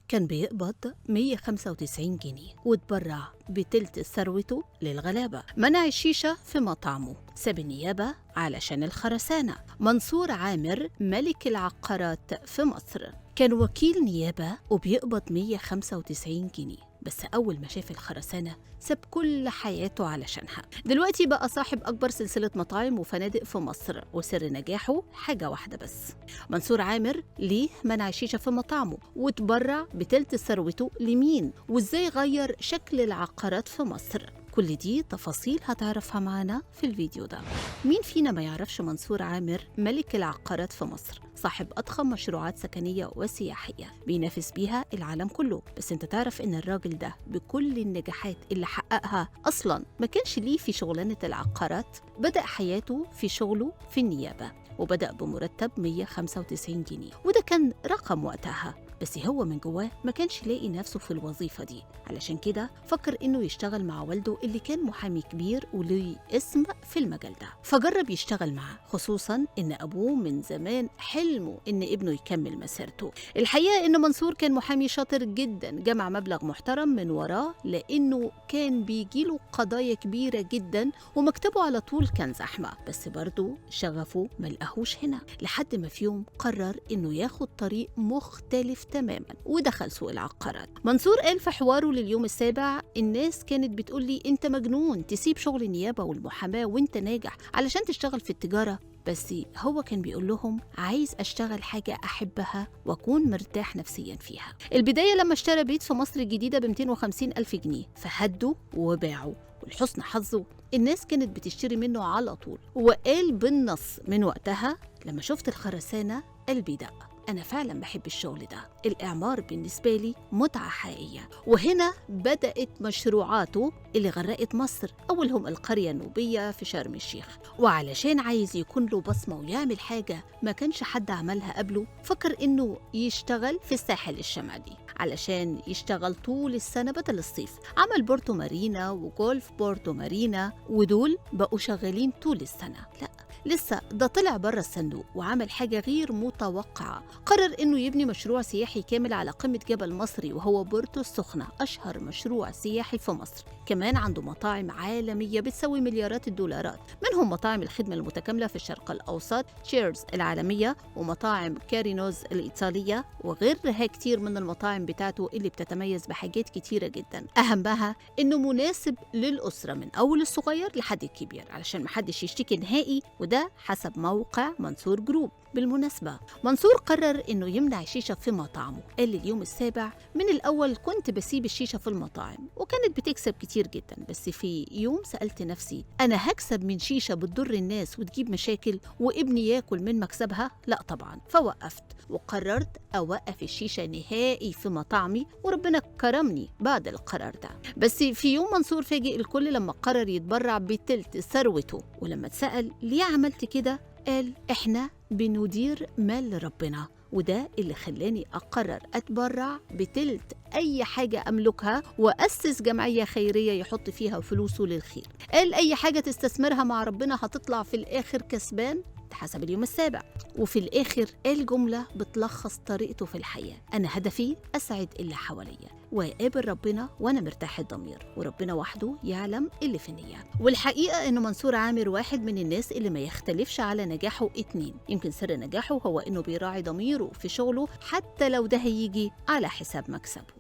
كان بيقبض 195 جنيه وتبرع بتلت ثروته للغلابة. منع الشيشة في مطعمه، ساب النيابة علشان الخرسانة. منصور عامر ملك العقارات في مصر كان وكيل نيابة وبيقبض 195 جنيه، بس أول ما شاف الخرسانة ساب كل حياته علشانها. دلوقتي بقى صاحب أكبر سلسلة مطاعم وفنادق في مصر، وسر نجاحه حاجة واحدة بس. منصور عامر ليه منع الشيشة في مطعمه وتبرع بتلت ثروته لمين، وإزاي غير شكل العقارات في مصر؟ كل دي تفاصيل هتعرفها معنا في الفيديو ده. مين فينا ما يعرفش منصور عامر ملك العقارات في مصر؟ صاحب أضخم مشروعات سكنية وسياحية بينافس بيها العالم كله. بس انت تعرف ان الراجل ده بكل النجاحات اللي حققها أصلا ما كانش ليه في شغلانة العقارات؟ بدأ حياته في شغله في النيابة، وبدأ بمرتب 195 جنيه، وده كان رقم وقتها، بس هو من جواه ما كانش لاقي نفسه في الوظيفة دي. علشان كده فكر إنه يشتغل مع والده اللي كان محامي كبير وليه اسم في المجال ده، فجرب يشتغل معاه، خصوصا إن أبوه من زمان حلمه إن ابنه يكمل مسيرته. الحقيقة إن منصور كان محامي شاطر جدا، جمع مبلغ محترم من وراه لأنه كان بيجيله قضايا كبيرة جدا ومكتبه على طول كان زحمة، بس برضه شغفه ملقاهوش هنا، لحد ما في يوم قرر إنه ياخد طريق مختلف تماما ودخل سوق العقارات. منصور قال في حواره لليوم السابع: الناس كانت بتقول لي انت مجنون تسيب شغل النيابة والمحاماة وانت ناجح علشان تشتغل في التجارة، بس هو كان بيقول لهم عايز اشتغل حاجة احبها واكون مرتاح نفسيا فيها. البداية لما اشترى بيت في مصر الجديدة ب 250 ألف جنيه، فهدوا وباعوا، ولحسن حظه الناس كانت بتشتري منه على طول، وقال بالنص: من وقتها لما شفت الخرسانة قلبي دق، أنا فعلا بحب الشغل ده، الإعمار بالنسبة لي متعة حقيقية. وهنا بدأت مشروعاته اللي غرقت مصر، أولهم القرية النوبية في شرم الشيخ. وعلشان عايز يكون له بصمة ويعمل حاجة ما كانش حد عملها قبله، فكر إنه يشتغل في الساحل الشمالي علشان يشتغل طول السنة بدل الصيف. عمل بورتو مارينا وجولف بورتو مارينا، ودول بقوا شغالين طول السنة. لا لسه ده طلع بره الصندوق وعمل حاجة غير متوقعة، قرر إنه يبني مشروع سياحي كامل على قمة جبل مصري، وهو بورتو السخنة، أشهر مشروع سياحي في مصر. كمان عنده مطاعم عالمية بتسوي مليارات الدولارات، منهم مطاعم الخدمة المتكاملة في الشرق الأوسط تشيرز العالمية، ومطاعم كارينوز الإيطالية، وغيرها كتير من المطاعم بتاعته اللي بتتميز بحاجات كتيرة جدا، أهمها إنه مناسب للأسرة من أول الصغير لحد الكبير علشان محدش يشتكي نهائي، وده حسب موقع منصور جروب. بالمناسبة منصور قرر إنه يمنع الشيشة في مطعمه. قال اليوم السابع: من الأول كنت بسيب الشيشة في المطاعم وكانت بتكسب كتير جدا، بس في يوم سألت نفسي أنا هكسب من شيشة بتضر الناس وتجيب مشاكل وابني ياكل من مكسبها؟ لا طبعا. فوقفت وقررت أوقف الشيشة نهائي في مطعمي، وربنا كرمني بعد القرار ده. بس في يوم منصور فاجئ الكل لما قرر يتبرع بتلت ثروته، ولما اتسأل ليه عملت كده قال: احنا بندير مال ربنا، وده اللي خلاني أقرر أتبرع بتلت أي حاجة أملكها وأسس جمعية خيرية يحط فيها فلوسه للخير. قال أي حاجة تستثمرها مع ربنا هتطلع في الآخر كسبان حسب اليوم السابع. وفي الآخر قال جملة بتلخص طريقته في الحياة: أنا هدفي أسعد اللي حواليا وأقابل ربنا وأنا مرتاح الضمير، وربنا وحده يعلم اللي في النية. والحقيقة إنه منصور عامر واحد من الناس اللي ما يختلفش على نجاحه اتنين. يمكن سر نجاحه هو إنه بيراعي ضميره في شغله حتى لو ده هيجي على حساب مكسبه.